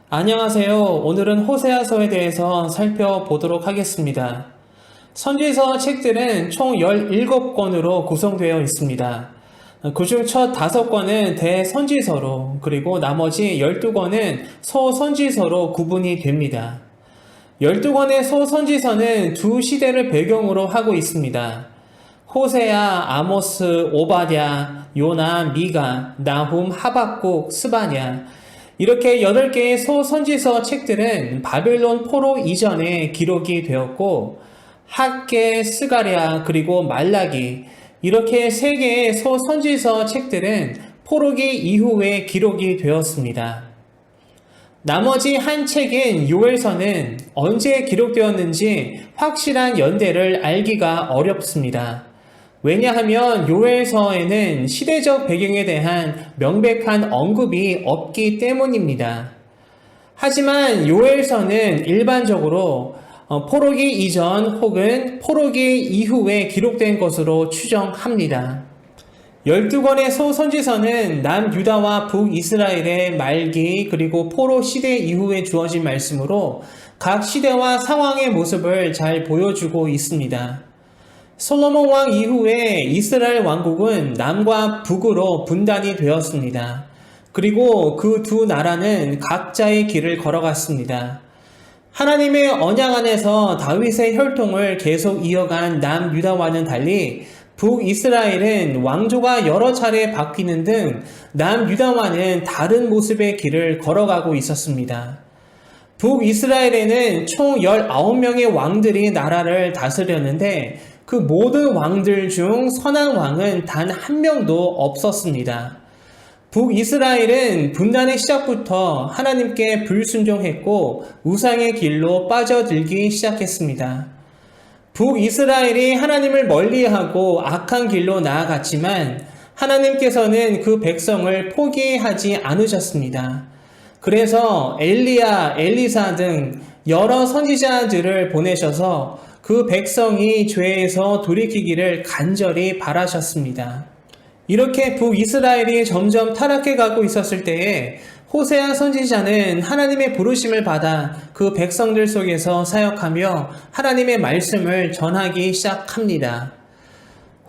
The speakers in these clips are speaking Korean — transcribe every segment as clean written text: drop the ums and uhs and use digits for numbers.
안녕하세요. 오늘은 호세아서에 대해서 살펴보도록 하겠습니다. 선지서 책들은 총 17권으로 구성되어 있습니다. 그중 첫 5권은 대선지서로, 그리고 나머지 12권은 소선지서로 구분이 됩니다. 12권의 소선지서는 두 시대를 배경으로 하고 있습니다. 호세아, 아모스, 오바댜, 요나, 미가, 나훔, 하박국, 스바냐, 이렇게 8개의 소선지서 책들은 바벨론 포로 이전에 기록이 되었고, 학개, 스가랴, 그리고 말라기, 이렇게 3개의 소선지서 책들은 포로기 이후에 기록이 되었습니다. 나머지 한 책인 요엘서는 언제 기록되었는지 확실한 연대를 알기가 어렵습니다. 왜냐하면 요엘서에는 시대적 배경에 대한 명백한 언급이 없기 때문입니다. 하지만 요엘서는 일반적으로 포로기 이전 혹은 포로기 이후에 기록된 것으로 추정합니다. 12권의 소선지서는 남유다와 북이스라엘의 말기 그리고 포로 시대 이후에 주어진 말씀으로 각 시대와 상황의 모습을 잘 보여주고 있습니다. 솔로몬 왕 이후에 이스라엘 왕국은 남과 북으로 분단이 되었습니다. 그리고 그 두 나라는 각자의 길을 걸어갔습니다. 하나님의 언약 안에서 다윗의 혈통을 계속 이어간 남유다와는 달리 북이스라엘은 왕조가 여러 차례 바뀌는 등 남유다와는 다른 모습의 길을 걸어가고 있었습니다. 북이스라엘에는 총 19명의 왕들이 나라를 다스렸는데 그 모든 왕들 중 선한 왕은 단 한 명도 없었습니다. 북이스라엘은 분단의 시작부터 하나님께 불순종했고 우상의 길로 빠져들기 시작했습니다. 북이스라엘이 하나님을 멀리하고 악한 길로 나아갔지만 하나님께서는 그 백성을 포기하지 않으셨습니다. 그래서 엘리야, 엘리사 등 여러 선지자들을 보내셔서 그 백성이 죄에서 돌이키기를 간절히 바라셨습니다. 이렇게 북이스라엘이 점점 타락해 가고 있었을 때에 호세아 선지자는 하나님의 부르심을 받아 그 백성들 속에서 사역하며 하나님의 말씀을 전하기 시작합니다.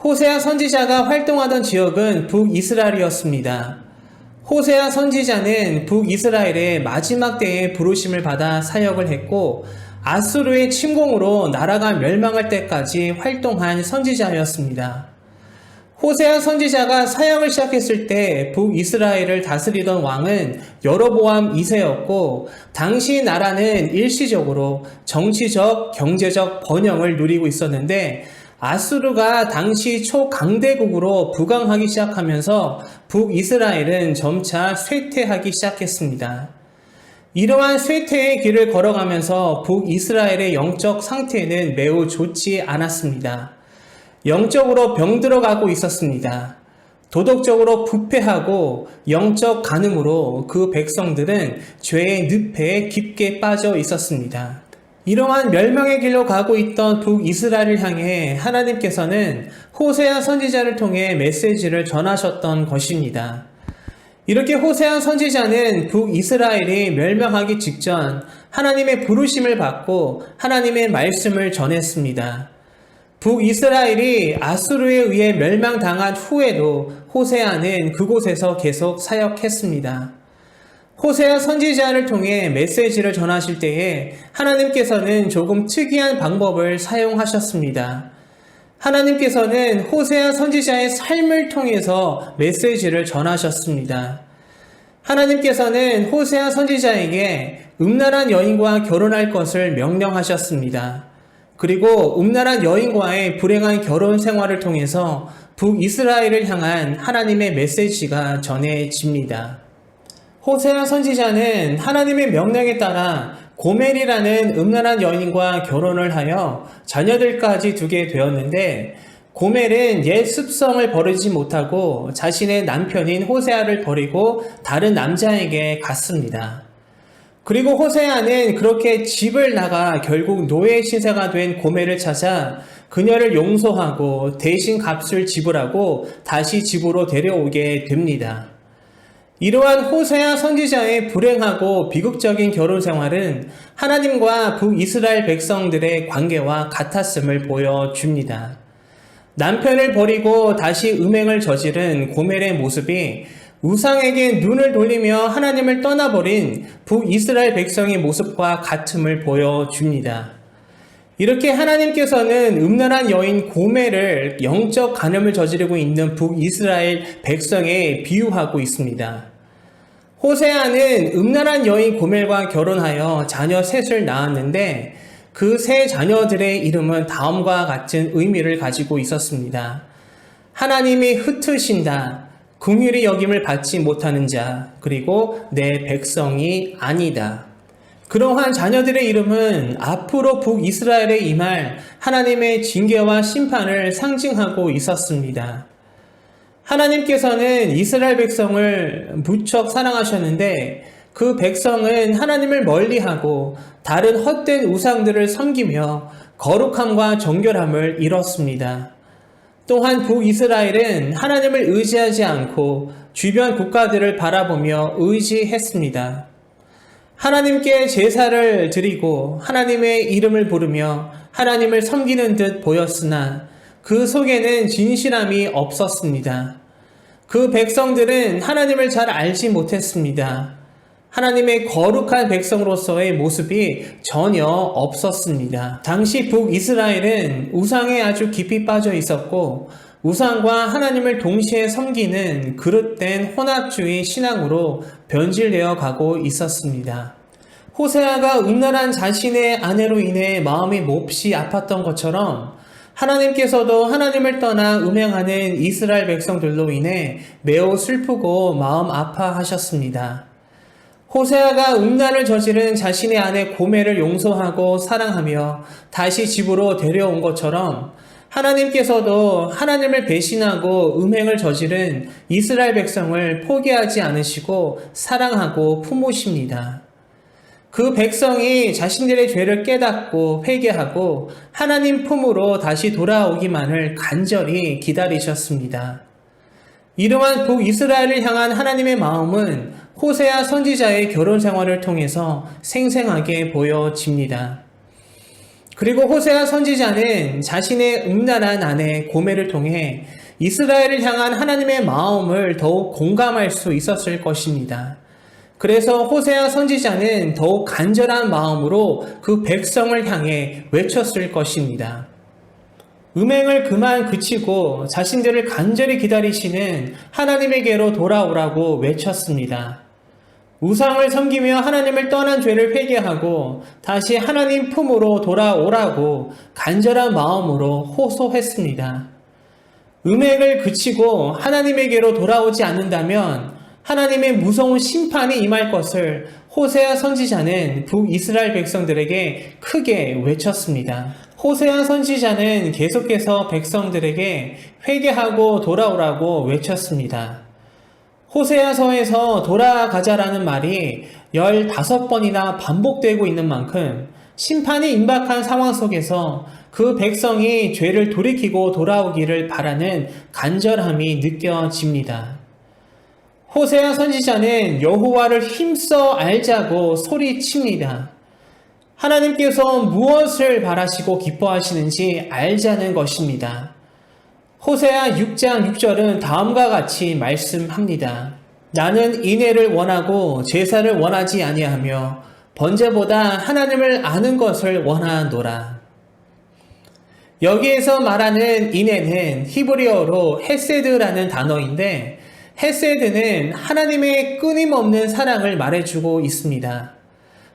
호세아 선지자가 활동하던 지역은 북이스라엘이었습니다. 호세아 선지자는 북이스라엘의 마지막 때에 부르심을 받아 사역을 했고 아수르의 침공으로 나라가 멸망할 때까지 활동한 선지자였습니다. 호세아 선지자가 사역을 시작했을 때 북이스라엘을 다스리던 왕은 여로보암 2세였고 당시 나라는 일시적으로 정치적, 경제적 번영을 누리고 있었는데 아수르가 당시 초강대국으로 부강하기 시작하면서 북이스라엘은 점차 쇠퇴하기 시작했습니다. 이러한 쇠퇴의 길을 걸어가면서 북이스라엘의 영적 상태는 매우 좋지 않았습니다. 영적으로 병들어가고 있었습니다. 도덕적으로 부패하고 영적 간음으로 그 백성들은 죄의 늪에 깊게 빠져 있었습니다. 이러한 멸망의 길로 가고 있던 북이스라엘을 향해 하나님께서는 호세아 선지자를 통해 메시지를 전하셨던 것입니다. 이렇게 호세아 선지자는 북이스라엘이 멸망하기 직전 하나님의 부르심을 받고 하나님의 말씀을 전했습니다. 북이스라엘이 아수르에 의해 멸망당한 후에도 호세아는 그곳에서 계속 사역했습니다. 호세아 선지자를 통해 메시지를 전하실 때에 하나님께서는 조금 특이한 방법을 사용하셨습니다. 하나님께서는 호세아 선지자의 삶을 통해서 메시지를 전하셨습니다. 하나님께서는 호세아 선지자에게 음란한 여인과 결혼할 것을 명령하셨습니다. 그리고 음란한 여인과의 불행한 결혼 생활을 통해서 북이스라엘을 향한 하나님의 메시지가 전해집니다. 호세아 선지자는 하나님의 명령에 따라 고멜이라는 음란한 여인과 결혼을 하여 자녀들까지 두게 되었는데 고멜은 옛 습성을 버리지 못하고 자신의 남편인 호세아를 버리고 다른 남자에게 갔습니다. 그리고 호세아는 그렇게 집을 나가 결국 노예 신세가 된 고멜을 찾아 그녀를 용서하고 대신 값을 지불하고 다시 집으로 데려오게 됩니다. 이러한 호세아 선지자의 불행하고 비극적인 결혼 생활은 하나님과 북이스라엘 백성들의 관계와 같았음을 보여줍니다. 남편을 버리고 다시 음행을 저지른 고멜의 모습이 우상에게 눈을 돌리며 하나님을 떠나버린 북이스라엘 백성의 모습과 같음을 보여줍니다. 이렇게 하나님께서는 음란한 여인 고멜을 영적 간음을 저지르고 있는 북이스라엘 백성에 비유하고 있습니다. 호세아는 음란한 여인 고멜과 결혼하여 자녀 셋을 낳았는데 그 세 자녀들의 이름은 다음과 같은 의미를 가지고 있었습니다. 하나님이 흩으신다, 긍휼히 여김을 받지 못하는 자, 그리고 내 백성이 아니다. 그러한 자녀들의 이름은 앞으로 북이스라엘에 임할 하나님의 징계와 심판을 상징하고 있었습니다. 하나님께서는 이스라엘 백성을 무척 사랑하셨는데 그 백성은 하나님을 멀리하고 다른 헛된 우상들을 섬기며 거룩함과 정결함을 잃었습니다. 또한 북이스라엘은 하나님을 의지하지 않고 주변 국가들을 바라보며 의지했습니다. 하나님께 제사를 드리고 하나님의 이름을 부르며 하나님을 섬기는 듯 보였으나 그 속에는 진실함이 없었습니다. 그 백성들은 하나님을 잘 알지 못했습니다. 하나님의 거룩한 백성으로서의 모습이 전혀 없었습니다. 당시 북이스라엘은 우상에 아주 깊이 빠져 있었고 우상과 하나님을 동시에 섬기는 그릇된 혼합주의 신앙으로 변질되어 가고 있었습니다. 호세아가 음란한 자신의 아내로 인해 마음이 몹시 아팠던 것처럼 하나님께서도 하나님을 떠나 음행하는 이스라엘 백성들로 인해 매우 슬프고 마음 아파하셨습니다. 호세아가 음란을 저지른 자신의 아내 고멜을 용서하고 사랑하며 다시 집으로 데려온 것처럼 하나님께서도 하나님을 배신하고 음행을 저지른 이스라엘 백성을 포기하지 않으시고 사랑하고 품으십니다. 그 백성이 자신들의 죄를 깨닫고 회개하고 하나님 품으로 다시 돌아오기만을 간절히 기다리셨습니다. 이러한 북이스라엘을 향한 하나님의 마음은 호세아 선지자의 결혼 생활을 통해서 생생하게 보여집니다. 그리고 호세아 선지자는 자신의 음란한 아내 고멜을 통해 이스라엘을 향한 하나님의 마음을 더욱 공감할 수 있었을 것입니다. 그래서 호세아 선지자는 더욱 간절한 마음으로 그 백성을 향해 외쳤을 것입니다. 음행을 그만 그치고 자신들을 간절히 기다리시는 하나님에게로 돌아오라고 외쳤습니다. 우상을 섬기며 하나님을 떠난 죄를 회개하고 다시 하나님 품으로 돌아오라고 간절한 마음으로 호소했습니다. 음행을 그치고 하나님에게로 돌아오지 않는다면 하나님의 무서운 심판이 임할 것을 호세아 선지자는 북이스라엘 백성들에게 크게 외쳤습니다. 호세아 선지자는 계속해서 백성들에게 회개하고 돌아오라고 외쳤습니다. 호세아서에서 돌아가자라는 말이 15번이나 반복되고 있는 만큼 심판이 임박한 상황 속에서 그 백성이 죄를 돌이키고 돌아오기를 바라는 간절함이 느껴집니다. 호세아 선지자는 여호와를 힘써 알자고 소리칩니다. 하나님께서 무엇을 바라시고 기뻐하시는지 알자는 것입니다. 호세아 6장 6절은 다음과 같이 말씀합니다. 나는 인애를 원하고 제사를 원하지 아니하며 번제보다 하나님을 아는 것을 원하노라. 여기에서 말하는 인애는 히브리어로 헤세드라는 단어인데 헤세드는 하나님의 끊임없는 사랑을 말해주고 있습니다.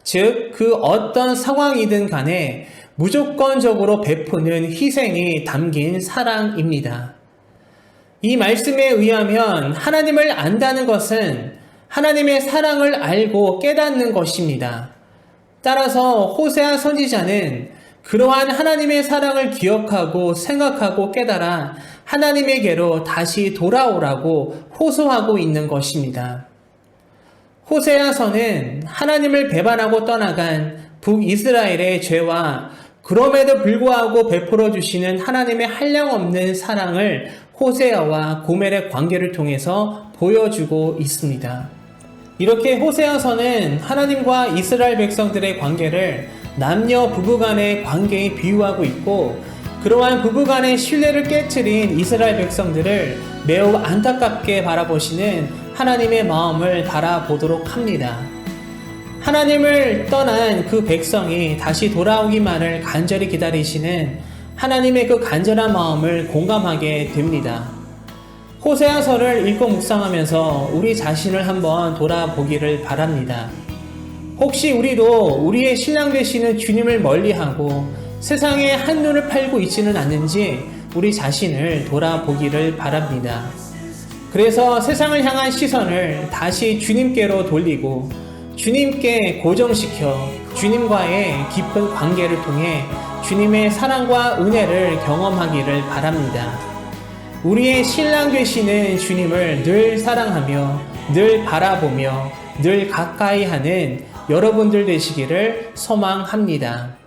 즉, 그 어떤 상황이든 간에 무조건적으로 베푸는 희생이 담긴 사랑입니다. 이 말씀에 의하면 하나님을 안다는 것은 하나님의 사랑을 알고 깨닫는 것입니다. 따라서 호세아 선지자는 그러한 하나님의 사랑을 기억하고 생각하고 깨달아 하나님에게로 다시 돌아오라고 호소하고 있는 것입니다. 호세아서는 하나님을 배반하고 떠나간 북이스라엘의 죄와 그럼에도 불구하고 베풀어 주시는 하나님의 한량없는 사랑을 호세아와 고멜의 관계를 통해서 보여주고 있습니다. 이렇게 호세아서는 하나님과 이스라엘 백성들의 관계를 남녀 부부간의 관계에 비유하고 있고, 그러한 부부간의 신뢰를 깨트린 이스라엘 백성들을 매우 안타깝게 바라보시는 하나님의 마음을 바라보도록 합니다. 하나님을 떠난 그 백성이 다시 돌아오기만을 간절히 기다리시는 하나님의 그 간절한 마음을 공감하게 됩니다. 호세아서를 읽고 묵상하면서 우리 자신을 한번 돌아보기를 바랍니다. 혹시 우리도 우리의 신랑 되시는 주님을 멀리하고 세상에 한눈을 팔고 있지는 않는지 우리 자신을 돌아보기를 바랍니다. 그래서 세상을 향한 시선을 다시 주님께로 돌리고 주님께 고정시켜 주님과의 깊은 관계를 통해 주님의 사랑과 은혜를 경험하기를 바랍니다. 우리의 신랑 되시는 주님을 늘 사랑하며 늘 바라보며 늘 가까이 하는 여러분들 되시기를 소망합니다.